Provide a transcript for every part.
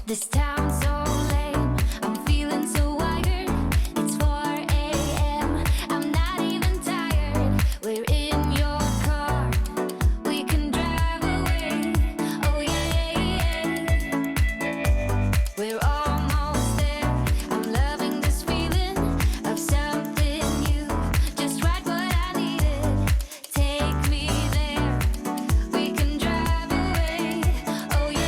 This town's so lame, I'm feeling so wired. It's 4 a.m., I'm not even tired. We're in your car, we can drive away. Oh yeah, we're almost there. I'm loving this feeling of something new. Just right what I needed. Take me there, we can drive away. Oh yeah.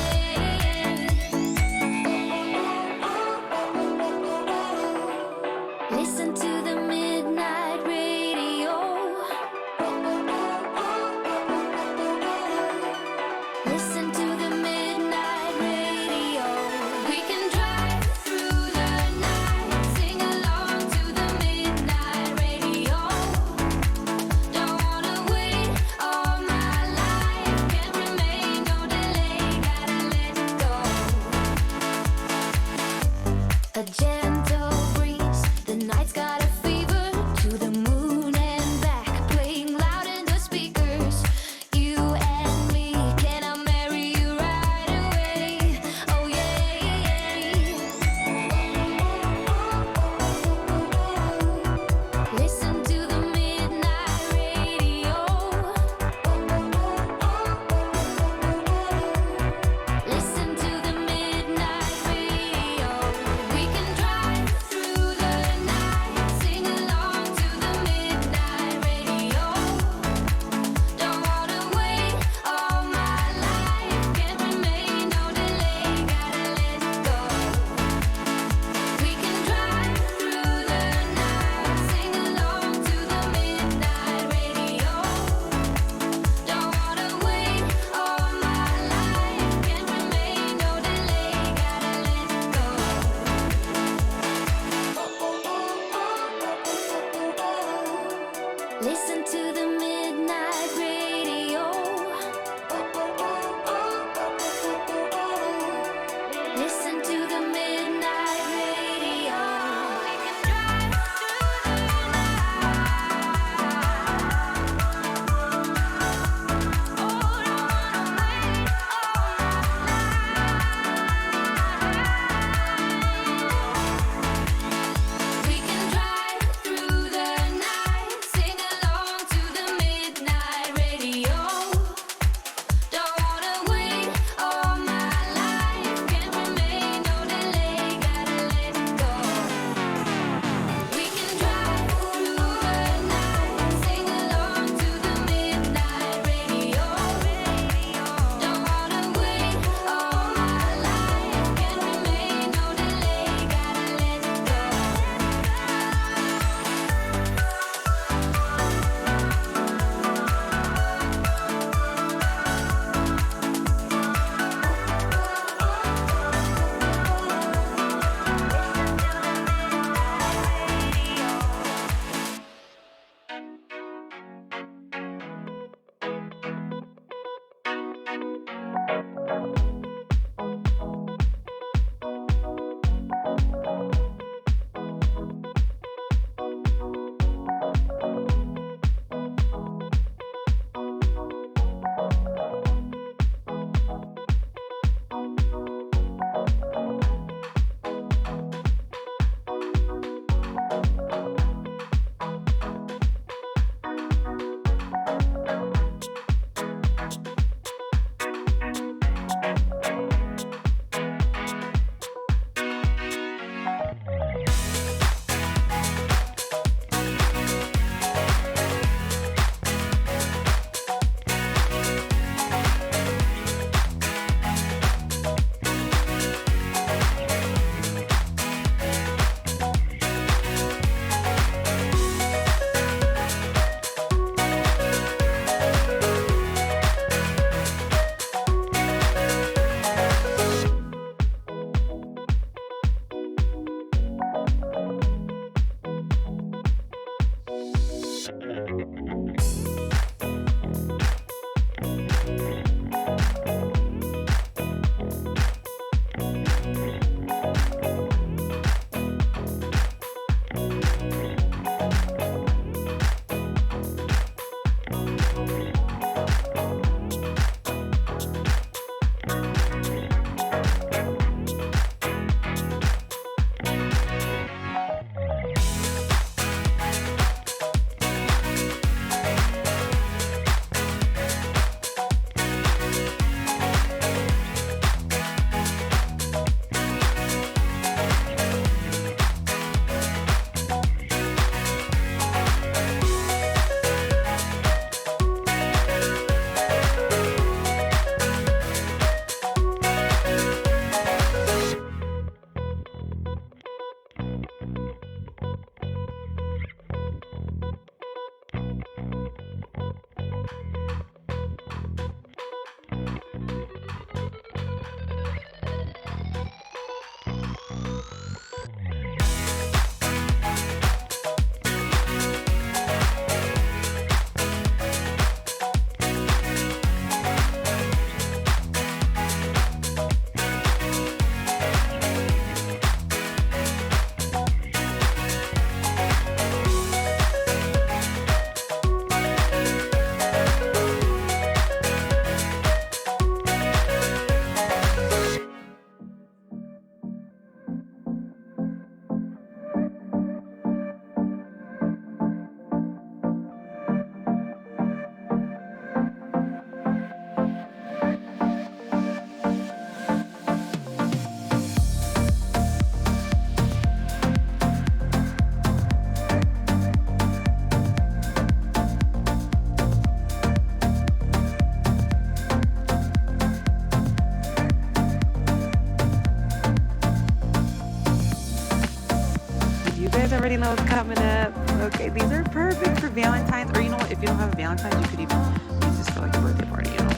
already know what's coming up. Okay, these are perfect for Valentine's, or you know what, if you don't have a Valentine's, you could even use this for like a birthday party, you know.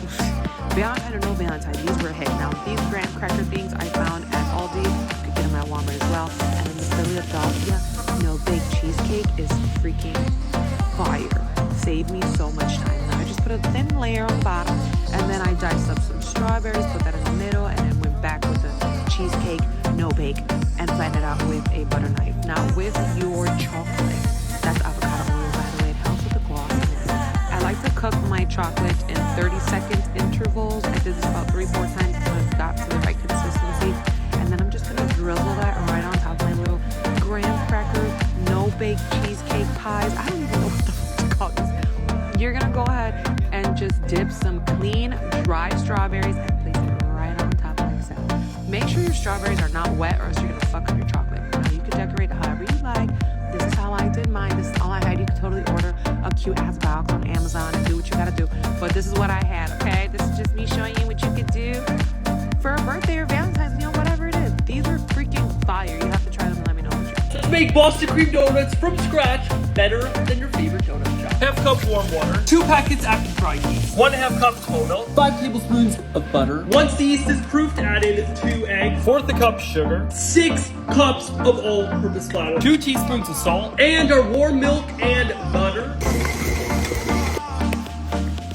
Valentine or no Valentine, these were a hit. Now, these graham cracker things I found at Aldi. You could get them at Walmart as well. And then the Philadelphia no-bake cheesecake is freaking fire. Saved me so much time. Now, I just put a thin layer on the bottom, and then I diced up some strawberries, put that in the middle, and then went back with the cheesecake no-bake and blend it out with a butter knife. Now, with your chocolate, that's avocado oil, by the way. It helps with the glossiness. I like to cook my chocolate in 30-second intervals. I did this about 3-4 times until it got to the right consistency. And then I'm just going to drizzle that right on top of my little graham cracker, no-bake cheesecake pies. I don't even know what the fuck to call this. You're going to go ahead and just dip some clean, dry strawberries and place it right on top like so. Make sure your strawberries are not wet or else you're going to fuck up your chocolate. Now, you can decorate it however you like. This is how I did mine. This is all I had. You could totally order a cute ass box on Amazon and do what you gotta do. But this is what I had, okay? This is just me showing you what you could do for a birthday or Valentine's, you know, whatever it is. These are freaking fire. You have to try them and let me know what you think. Let's make Boston cream donuts from scratch better than your favorite donut shop. Half cup warm water, 2 packets active dry yeast, 1/2 cup whole milk, 5 tablespoons of butter. Once the yeast is proofed, add in 2 eggs, 1/4 cup sugar, 6 cups of all-purpose flour, 2 teaspoons of salt, and our warm milk and butter.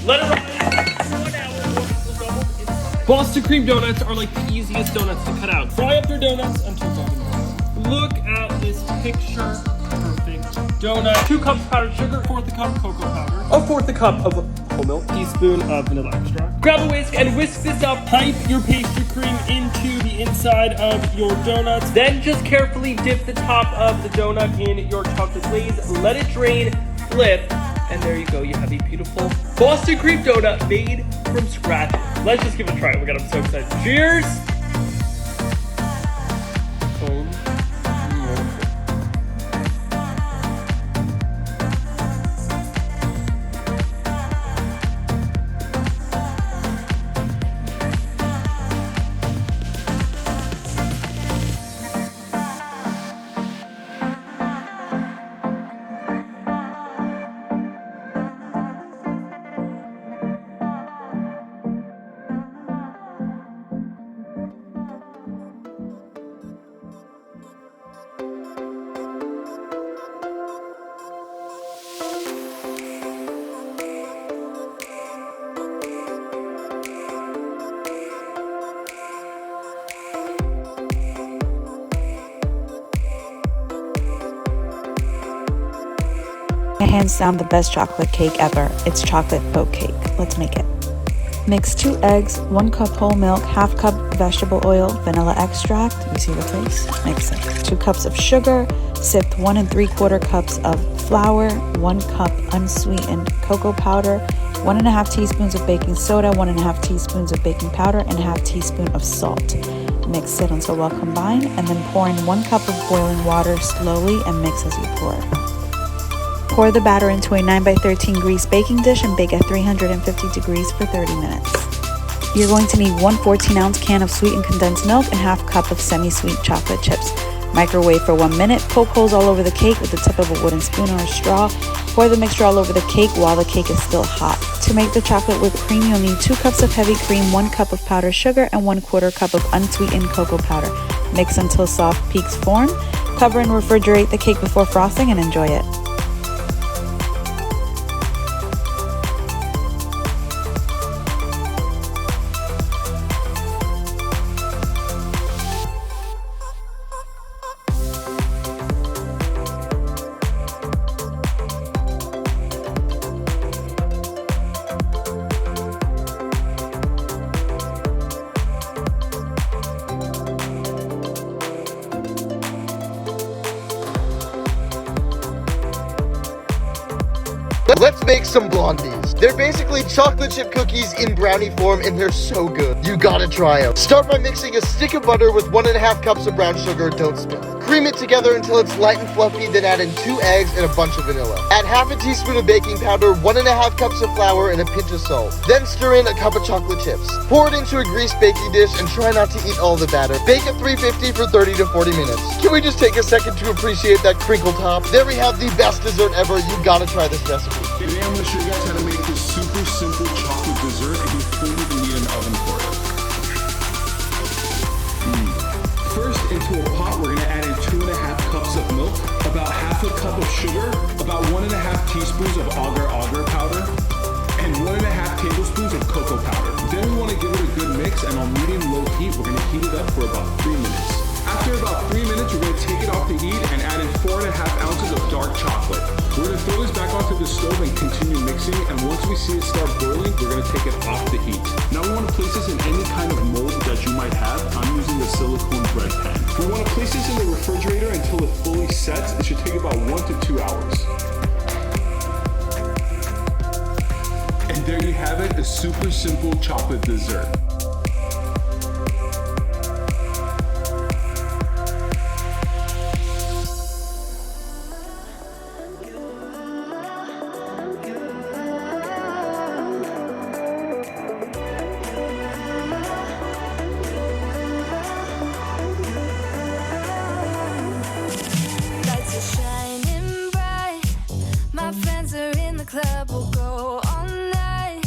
Let it rise for 1 hour or it will double inside. Boston cream donuts are like the easiest donuts to cut out. Fry up your donuts until golden brown. Look at this picture perfect donut. 2 cups powdered sugar, 1/4 cup cocoa powder, 1/4 cup of whole milk, teaspoon of vanilla extract. Grab a whisk and whisk this up. Pipe your pastry cream into the inside of your donuts. Then just carefully dip the top of the donut in your chocolate glaze. Let it drain, flip, and there you go. You have a beautiful Boston cream donut made from scratch. Let's just give it a try. Oh my god, I'm so excited. Cheers! Hands down the best chocolate cake ever. It's chocolate oat cake. Let's make it. Mix 2 eggs, 1 cup whole milk, 1/2 cup vegetable oil, vanilla extract. You see the face? Mix it. 2 cups of sugar, sift 1 3/4 cups of flour, 1 cup unsweetened cocoa powder, 1½ teaspoons of baking soda, 1½ teaspoons of baking powder, and 1/2 teaspoon of salt. Mix it until well combined, and then pour in 1 cup of boiling water slowly and mix as you pour. Pour the batter into a 9x13 greased baking dish and bake at 350 degrees for 30 minutes. You're going to need 1 14-ounce can of sweetened condensed milk and 1/2 cup of semi-sweet chocolate chips. Microwave for 1 minute. Poke holes all over the cake with the tip of a wooden spoon or a straw. Pour the mixture all over the cake while the cake is still hot. To make the chocolate whipped cream, you'll need 2 cups of heavy cream, 1 cup of powdered sugar, and 1/4 cup of unsweetened cocoa powder. Mix until soft peaks form. Cover and refrigerate the cake before frosting and enjoy it. Let's make some blondies. They're basically chocolate chip cookies in brownie form, and they're so good. You gotta try them. Start by mixing a stick of butter with 1½ cups of brown sugar. Don't spill it. Cream it together until it's light and fluffy, then add in 2 eggs and a bunch of vanilla. Add half a teaspoon of baking powder, 1.5 cups of flour, and a pinch of salt. Then stir in a cup of chocolate chips. Pour it into a greased baking dish and try not to eat all the batter. Bake at 350 for 30 to 40 minutes. Can we just take a second to appreciate that crinkle top? There we have the best dessert ever. You gotta try this recipe. Today I'm going to show you guys how to make this super simple chocolate dessert and you don't even need an oven for it. First, into a pot, we're going to add in 2.5 cups of milk, about half a cup of sugar, about 1.5 teaspoons of agar-agar powder, and 1.5 tablespoons of cocoa powder. Then we want to give it a good mix, and on medium-low heat, we're going to heat it up for about 3 minutes. After about 3 minutes, we're going to take it off the heat and add in 4.5 ounces of dark chocolate. We're going to throw this back onto the stove and continue mixing, and once we see it start boiling, we're going to take it off the heat. Now we want to place this in any kind of mold that you might have. I'm using the silicone bread pan. We want to place this in the refrigerator until it fully sets. It should take about 1 to 2 hours. And there you have it, a super simple chocolate dessert. Lights are shining bright. My friends are in the club. We'll go all night.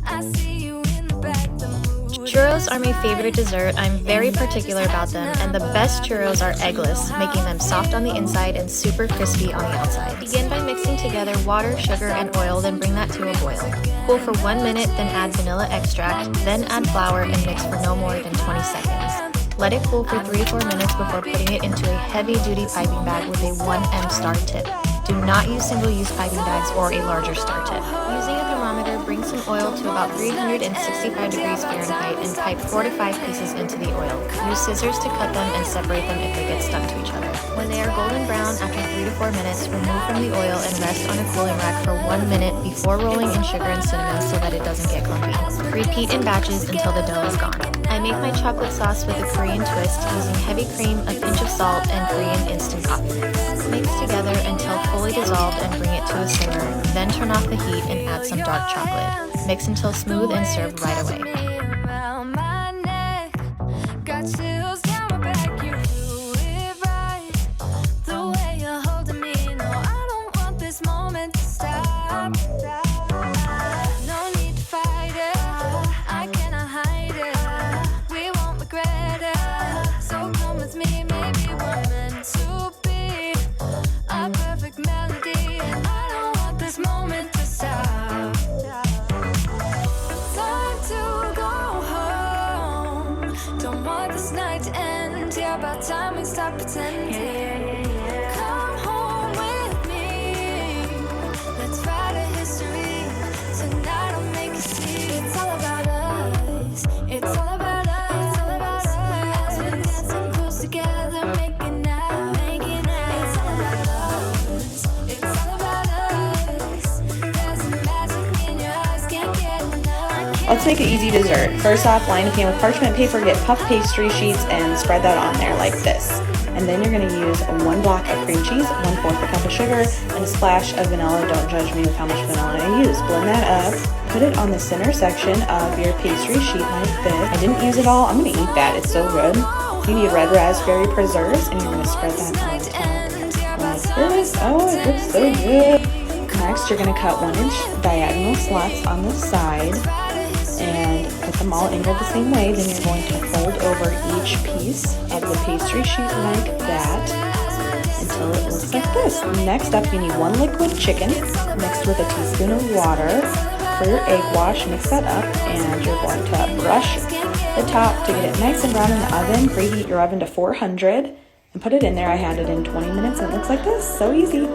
I see you in the back. The mood Churros are my favorite dessert. I'm very particular about them, and the best churros are eggless, making them soft on the inside and super crispy on the outside. Begin by mixing together water, sugar, and oil, then bring that to a boil. Cool for 1 minute, then add vanilla extract, then add flour and mix for no more than 20 seconds. Let it cool for 3 to 4 minutes before putting it into a heavy-duty piping bag with a 1M star tip. Do not use single-use piping bags or a larger star tip. Using a thermometer, bring some oil to about 365 degrees Fahrenheit and pipe 4 to 5 pieces into the oil. Use scissors to cut them and separate them if they get stuck to each other. When they are golden brown after 3 to 4 minutes, remove from the oil and rest on a cooling rack for 1 minute before rolling in sugar and cinnamon so that it doesn't get clumpy. Repeat in batches until the dough is gone. I make my chocolate sauce with a Korean twist using heavy cream, a pinch of salt, and Korean instant coffee mix. Mix together until fully dissolved and bring it to a simmer. Then turn off the heat and add some dark chocolate. Mix until smooth and serve right away. around my neck. Got chills down my back. You do it right. The way you're holding me. No, I don't want this moment to stop. No need to fight it. I cannot hide it. We won't regret it. So come with me, maybe we're meant to be. A perfect melody, and I don't want this moment to stop. Time to go home. Don't want this night to end. Yeah, about time we stop pretending. Come home with me. Let's write a history. Tonight I'll make you see. It's all about us. It's all about us. It's all about us. As we're dancing close together, making out, making out. It's all about us. It's all about us. There's a magic in your eyes, can't get enough. Let's make an easy dessert. First off, line a pan with parchment paper, get puff pastry sheets, and spread that on there like this. And then you're going to use 1 block of cream cheese, 1/4 a cup of sugar, and a splash of vanilla. Don't judge me with how much vanilla I use. Blend that up. Put it on the center section of your pastry sheet like this. I didn't use it all. I'm going to eat that. It's so good. You need red raspberry preserves, and you're going to spread that on top like this. Oh, it looks so good. Next, you're going to cut 1-inch diagonal slots on the side and put them all angled the same way. Then you're going to fold over each piece of the pastry sheet like that until it looks like this. Next up, you need 1 liquid chicken mixed with a teaspoon of water. For your egg wash, mix that up, and you're going to brush the top to get it nice and brown in the oven. Preheat your oven to 400 and put it in there. I had it in 20 minutes and it looks like this. So easy.